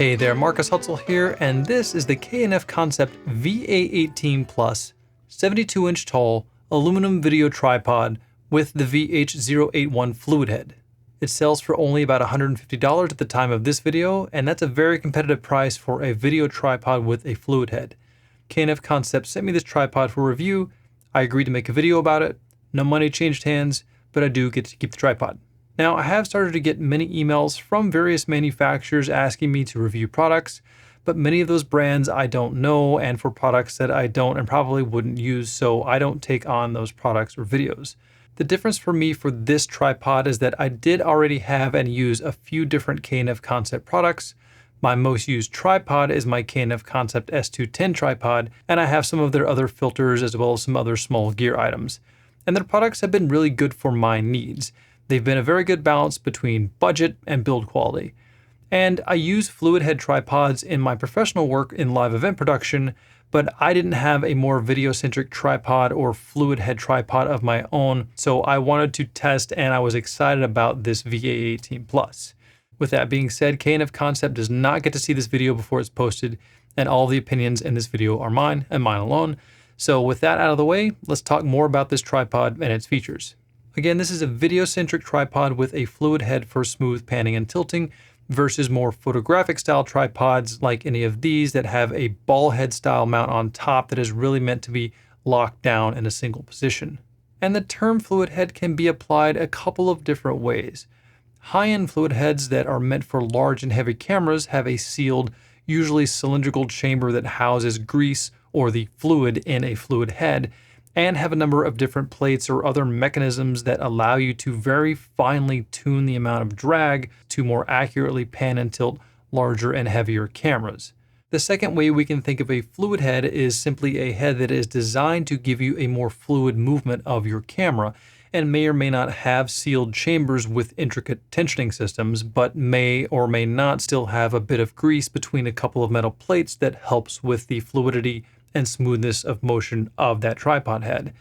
Hey there, Marcus Hutzel here, and this is the K&F Concept VA18 Plus 72-inch tall aluminum video tripod with the VH081 fluid head. It sells for only about $150 at the time of this video, and that's a very competitive price for a video tripod with a fluid head. K&F Concept sent me this tripod for review. I agreed to make a video about it. No money changed hands, but I do get to keep the tripod. Now, I have started to get many emails from various manufacturers asking me to review products, but many of those brands I don't know, and for products that I don't and probably wouldn't use, so I don't take on those products or videos. The difference for me for this tripod is that I did already have and use a few different K&F Concept products. My most used tripod is my K&F Concept S210 tripod, and I have some of their other filters as well as some other small gear items. And their products have been really good for my needs. They've been a very good balance between budget and build quality. And I use fluid head tripods in my professional work in live event production, but I didn't have a more video-centric tripod or fluid head tripod of my own, so I wanted to test and I was excited about this VA18 Plus. With that being said, K&F Concept does not get to see this video before it's posted, and all the opinions in this video are mine and mine alone. So with that out of the way, let's talk more about this tripod and its features. Again, this is a video-centric tripod with a fluid head for smooth panning and tilting versus more photographic style tripods like any of these that have a ball head style mount on top that is really meant to be locked down in a single position. And the term fluid head can be applied a couple of different ways. High-end fluid heads that are meant for large and heavy cameras have a sealed, usually cylindrical chamber that houses grease or the fluid in a fluid head, and have a number of different plates or other mechanisms that allow you to very finely tune the amount of drag to more accurately pan and tilt larger and heavier cameras. The second way we can think of a fluid head is simply a head that is designed to give you a more fluid movement of your camera and may or may not have sealed chambers with intricate tensioning systems, but may or may not still have a bit of grease between a couple of metal plates that helps with the fluidity and smoothness of motion of that tripod head,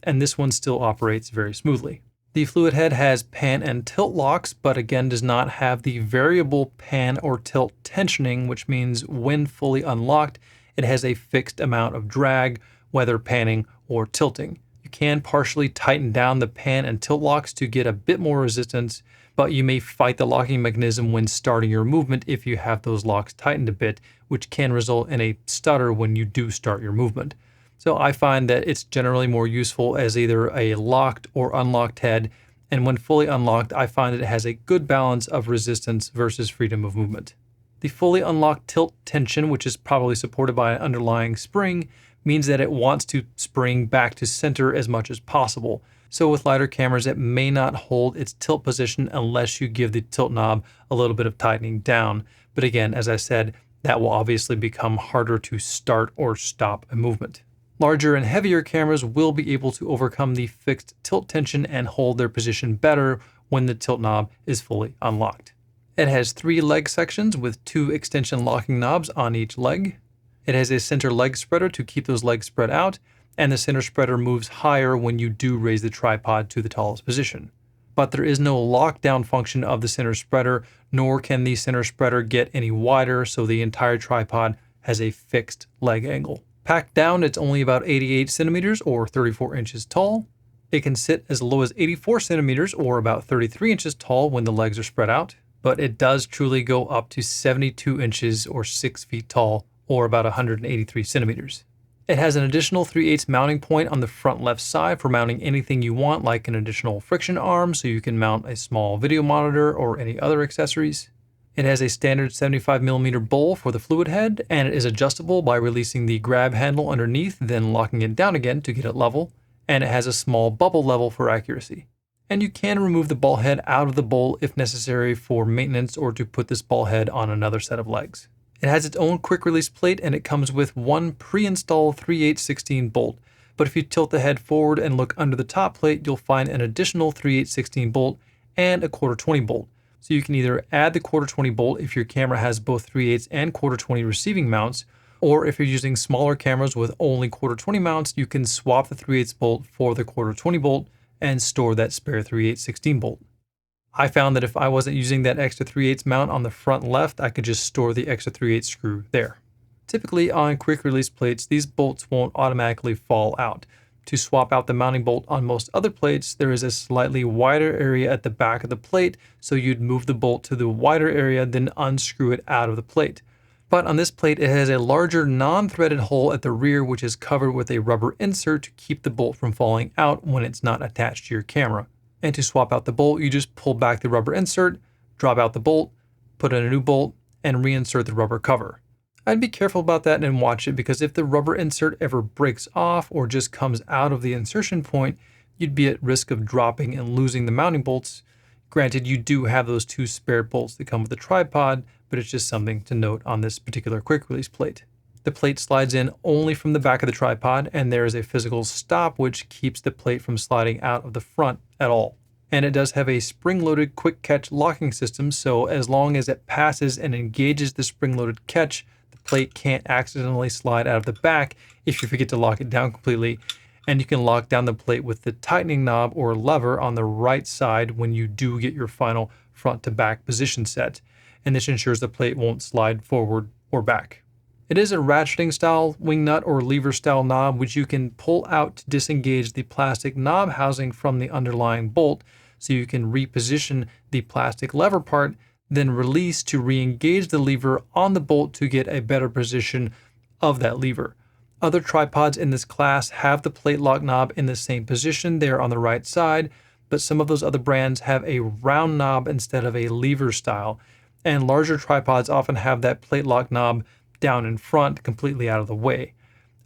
and this one still operates very smoothly. The fluid head has pan and tilt locks, but again does not have the variable pan or tilt tensioning, which means when fully unlocked, it has a fixed amount of drag, whether panning or tilting. You can partially tighten down the pan and tilt locks to get a bit more resistance, but you may fight the locking mechanism when starting your movement if you have those locks tightened a bit, which can result in a stutter when you do start your movement. So I find that it's generally more useful as either a locked or unlocked head, and when fully unlocked, I find that it has a good balance of resistance versus freedom of movement. The fully unlocked tilt tension, which is probably supported by an underlying spring, means that it wants to spring back to center as much as possible. So with lighter cameras, it may not hold its tilt position unless you give the tilt knob a little bit of tightening down. But again, as I said, that will obviously become harder to start or stop a movement. Larger and heavier cameras will be able to overcome the fixed tilt tension and hold their position better when the tilt knob is fully unlocked. It has 3 leg sections with 2 extension locking knobs on each leg. It has a center leg spreader to keep those legs spread out, and the center spreader moves higher when you do raise the tripod to the tallest position. But there is no lockdown function of the center spreader, nor can the center spreader get any wider, so the entire tripod has a fixed leg angle. Packed down, it's only about 88 centimeters or 34 inches tall. It can sit as low as 84 centimeters or about 33 inches tall when the legs are spread out, but it does truly go up to 72 inches or 6 feet tall or about 183 centimeters. It has an additional 3/8 mounting point on the front left side for mounting anything you want, like an additional friction arm so you can mount a small video monitor or any other accessories. It has a standard 75mm bowl for the fluid head, and it is adjustable by releasing the grab handle underneath, then locking it down again to get it level, and it has a small bubble level for accuracy. And you can remove the ball head out of the bowl if necessary for maintenance or to put this ball head on another set of legs. It has its own quick release plate, and it comes with one pre-installed 3/8/16 bolt. But if you tilt the head forward and look under the top plate, you'll find an additional 3/8/16 bolt and a 1/4-20 bolt. So you can either add the 1/4-20 bolt if your camera has both 3/8 and 1/4-20 receiving mounts, or if you're using smaller cameras with only 1/4-20 mounts, you can swap the 3/8 bolt for the 1/4-20 bolt and store that spare 3/8/16 bolt. I found that if I wasn't using that extra 3/8 mount on the front left, I could just store the extra 3/8 screw there. Typically on quick release plates, these bolts won't automatically fall out. To swap out the mounting bolt on most other plates, there is a slightly wider area at the back of the plate, so you'd move the bolt to the wider area, then unscrew it out of the plate. But on this plate, it has a larger non-threaded hole at the rear, which is covered with a rubber insert to keep the bolt from falling out when it's not attached to your camera. And to swap out the bolt, you just pull back the rubber insert, drop out the bolt, put in a new bolt, and reinsert the rubber cover. I'd be careful about that and watch it, because if the rubber insert ever breaks off or just comes out of the insertion point, you'd be at risk of dropping and losing the mounting bolts. Granted, you do have those 2 spare bolts that come with the tripod, but it's just something to note on this particular quick release plate. The plate slides in only from the back of the tripod, and there is a physical stop which keeps the plate from sliding out of the front at all. And it does have a spring-loaded quick catch locking system, so as long as it passes and engages the spring-loaded catch, the plate can't accidentally slide out of the back if you forget to lock it down completely. And you can lock down the plate with the tightening knob or lever on the right side when you do get your final front to back position set. And this ensures the plate won't slide forward or back. It is a ratcheting style wing nut or lever style knob, which you can pull out to disengage the plastic knob housing from the underlying bolt, so you can reposition the plastic lever part, then release to re-engage the lever on the bolt to get a better position of that lever. Other tripods in this class have the plate lock knob in the same position there on the right side, but some of those other brands have a round knob instead of a lever style, and larger tripods often have that plate lock knob down in front, completely out of the way.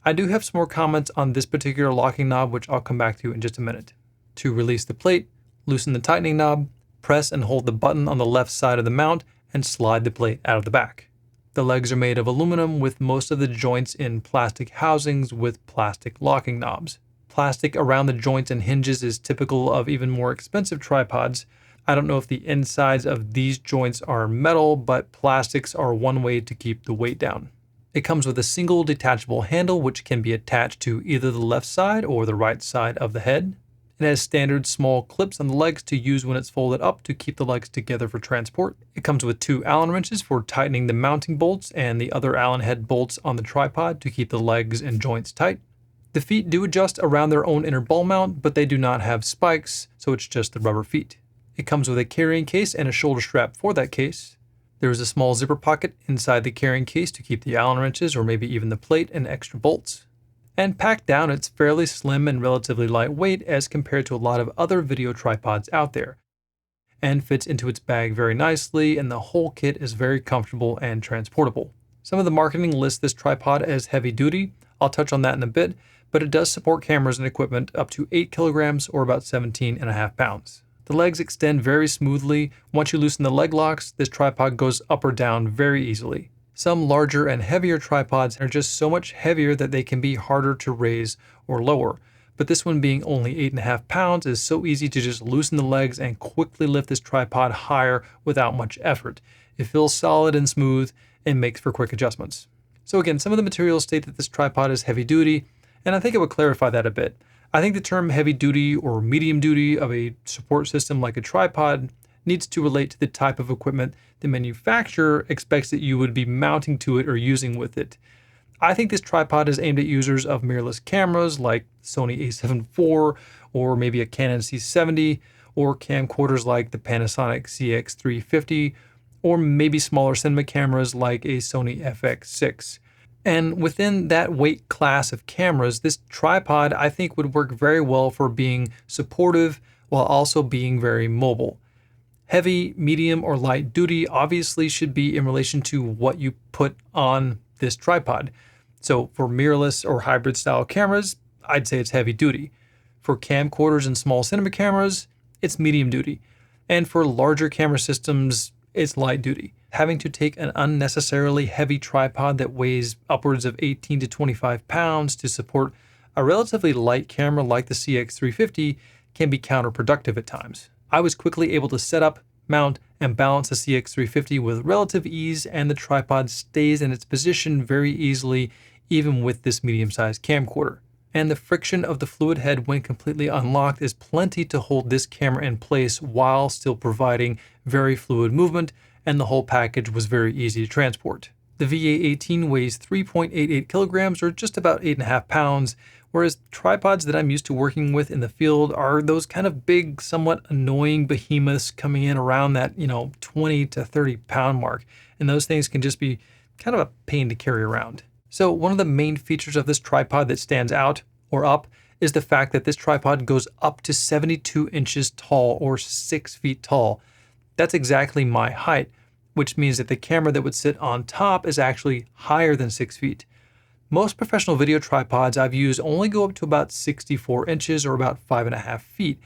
I do have some more comments on this particular locking knob, which I'll come back to in just a minute. To release the plate, loosen the tightening knob, press and hold the button on the left side of the mount, and slide the plate out of the back. The legs are made of aluminum, with most of the joints in plastic housings with plastic locking knobs. Plastic around the joints and hinges is typical of even more expensive tripods. I don't know if the insides of these joints are metal, but plastics are one way to keep the weight down. It comes with a single detachable handle which can be attached to either the left side or the right side of the head. It has standard small clips on the legs to use when it's folded up to keep the legs together for transport. It comes with 2 Allen wrenches for tightening the mounting bolts and the other Allen head bolts on the tripod to keep the legs and joints tight. The feet do adjust around their own inner ball mount, but they do not have spikes, so it's just the rubber feet. It comes with a carrying case and a shoulder strap for that case. There is a small zipper pocket inside the carrying case to keep the Allen wrenches or maybe even the plate and extra bolts. And packed down, it's fairly slim and relatively lightweight as compared to a lot of other video tripods out there, and fits into its bag very nicely, and the whole kit is very comfortable and transportable. Some of the marketing lists this tripod as heavy duty. I'll touch on that in a bit, but it does support cameras and equipment up to 8 kilograms or about 17.5 pounds. The legs extend very smoothly. Once you loosen the leg locks, this tripod goes up or down very easily. Some larger and heavier tripods are just so much heavier that they can be harder to raise or lower. But this one, being only 8.5 pounds, is so easy to just loosen the legs and quickly lift this tripod higher without much effort. It feels solid and smooth and makes for quick adjustments. So again, some of the materials state that this tripod is heavy duty, and I think it would clarify that a bit. I think the term heavy duty or medium duty of a support system like a tripod needs to relate to the type of equipment the manufacturer expects that you would be mounting to it or using with it. I think this tripod is aimed at users of mirrorless cameras like Sony a7 IV or maybe a Canon C70, or camcorders like the Panasonic CX350, or maybe smaller cinema cameras like a Sony FX6. And within that weight class of cameras, this tripod I think would work very well for being supportive while also being very mobile. Heavy, medium, or light duty obviously should be in relation to what you put on this tripod. So for mirrorless or hybrid style cameras, I'd say it's heavy duty. For camcorders and small cinema cameras, it's medium duty. And for larger camera systems, it's light duty. Having to take an unnecessarily heavy tripod that weighs upwards of 18 to 25 pounds to support a relatively light camera like the CX350 can be counterproductive at times. I was quickly able to set up, mount, and balance the CX350 with relative ease, and the tripod stays in its position very easily even with this medium-sized camcorder. and the friction of the fluid head when completely unlocked is plenty to hold this camera in place while still providing very fluid movement, and the whole package was very easy to transport. The VA18 weighs 3.88 kilograms or just about 8.5 pounds, whereas tripods that I'm used to working with in the field are those kind of big, somewhat annoying behemoths coming in around that, 20 to 30 pound mark. And those things can just be kind of a pain to carry around. So one of the main features of this tripod that stands out or up is the fact that this tripod goes up to 72 inches tall or 6 feet tall. That's exactly my height, which means that the camera that would sit on top is actually higher than 6 feet. Most professional video tripods I've used only go up to about 64 inches or about 5.5 feet,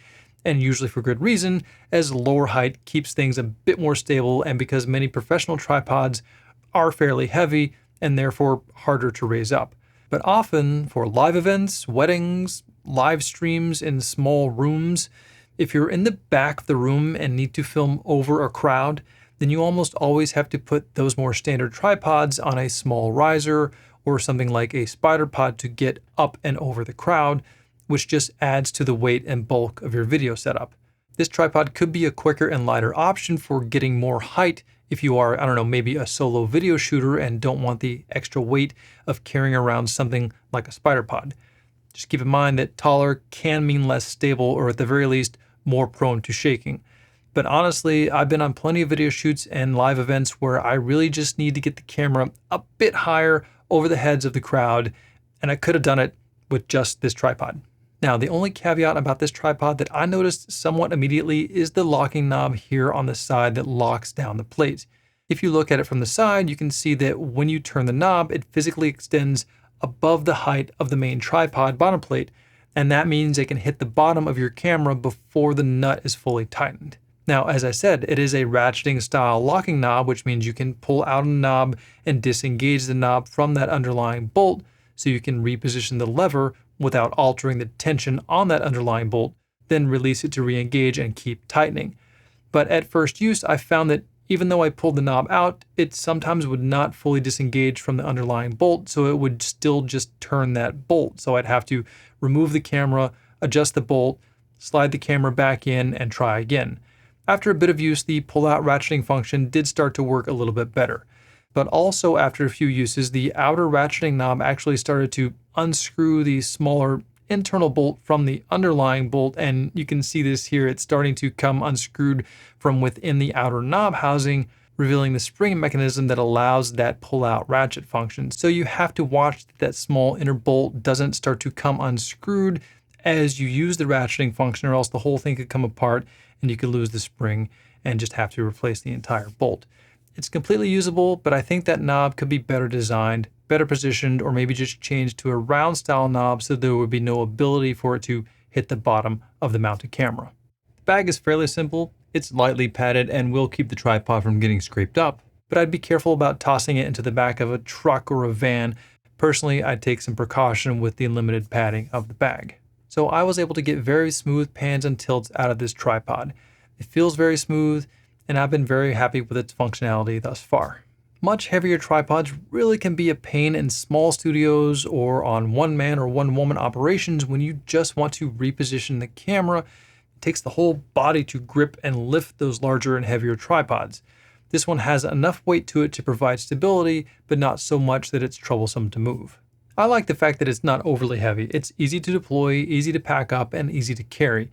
and usually for good reason, as lower height keeps things a bit more stable and because many professional tripods are fairly heavy and therefore harder to raise up. But often for live events, weddings, live streams in small rooms, if you're in the back of the room and need to film over a crowd, then you almost always have to put those more standard tripods on a small riser or something like a spider pod to get up and over the crowd, which just adds to the weight and bulk of your video setup. This tripod could be a quicker and lighter option for getting more height if you are, maybe a solo video shooter and don't want the extra weight of carrying around something like a spider pod. Just keep in mind that taller can mean less stable or at the very least more prone to shaking. But honestly, I've been on plenty of video shoots and live events where I really just need to get the camera a bit higher over the heads of the crowd, and I could have done it with just this tripod. Now, the only caveat about this tripod that I noticed somewhat immediately is the locking knob here on the side that locks down the plate. If you look at it from the side, you can see that when you turn the knob, it physically extends above the height of the main tripod bottom plate, and that means it can hit the bottom of your camera before the nut is fully tightened. Now, as I said, it is a ratcheting style locking knob, which means you can pull out a knob and disengage the knob from that underlying bolt so you can reposition the lever without altering the tension on that underlying bolt, then release it to re-engage and keep tightening. But at first use, I found that even though I pulled the knob out, it sometimes would not fully disengage from the underlying bolt, so it would still just turn that bolt. So I'd have to remove the camera, adjust the bolt, slide the camera back in, and try again. After a bit of use, the pull-out ratcheting function did start to work a little bit better. But also after a few uses, the outer ratcheting knob actually started to unscrew the smaller internal bolt from the underlying bolt, and you can see this here. It's starting to come unscrewed from within the outer knob housing, revealing the spring mechanism that allows that pull-out ratchet function. So you have to watch that small inner bolt doesn't start to come unscrewed as you use the ratcheting function, or else the whole thing could come apart and you could lose the spring and just have to replace the entire bolt. It's completely usable, but I think that knob could be better designed, better positioned, or maybe just changed to a round style knob so there would be no ability for it to hit the bottom of the mounted camera. The bag is fairly simple, it's lightly padded and will keep the tripod from getting scraped up, but I'd be careful about tossing it into the back of a truck or a van. Personally, I'd take some precaution with the limited padding of the bag. So I was able to get very smooth pans and tilts out of this tripod. It feels very smooth, and I've been very happy with its functionality thus far. Much heavier tripods really can be a pain in small studios or on one-man or one-woman operations when you just want to reposition the camera. It takes the whole body to grip and lift those larger and heavier tripods. This one has enough weight to it to provide stability, but not so much that it's troublesome to move. I like the fact that it's not overly heavy. It's easy to deploy, easy to pack up, and easy to carry.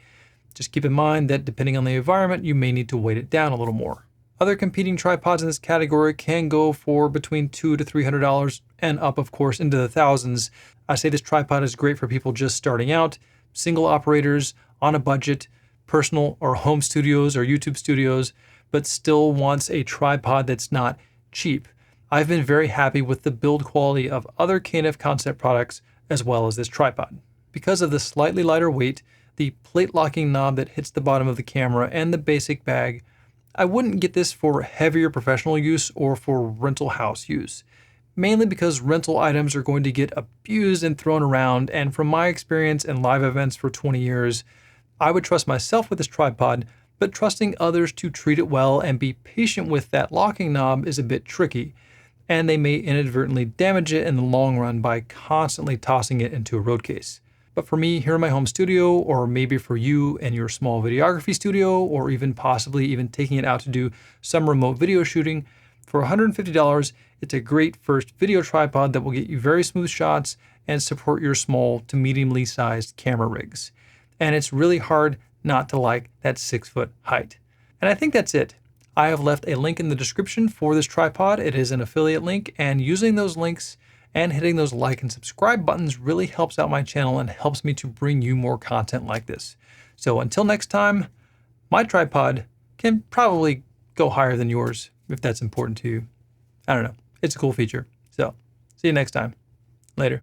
Just keep in mind that depending on the environment, you may need to weight it down a little more. Other competing tripods in this category can go for between $200 to $300 and up, of course, into the thousands. I say this tripod is great for people just starting out, single operators, on a budget, personal or home studios or YouTube studios, but still wants a tripod that's not cheap. I've been very happy with the build quality of other K&F Concept products as well as this tripod. Because of the slightly lighter weight, the plate locking knob that hits the bottom of the camera, and the basic bag, I wouldn't get this for heavier professional use or for rental house use. Mainly because rental items are going to get abused and thrown around, and from my experience in live events for 20 years, I would trust myself with this tripod, but trusting others to treat it well and be patient with that locking knob is a bit tricky. and they may inadvertently damage it in the long run by constantly tossing it into a road case. But for me here in my home studio, or maybe for you and your small videography studio, or even possibly even taking it out to do some remote video shooting, for $150, it's a great first video tripod that will get you very smooth shots and support your small to mediumly sized camera rigs. And it's really hard not to like that 6-foot height. And I think that's it. I have left a link in the description for this tripod. It is an affiliate link, and using those links and hitting those like and subscribe buttons really helps out my channel and helps me to bring you more content like this. So until next time, my tripod can probably go higher than yours if that's important to you. I don't know. It's a cool feature. So see you next time. Later.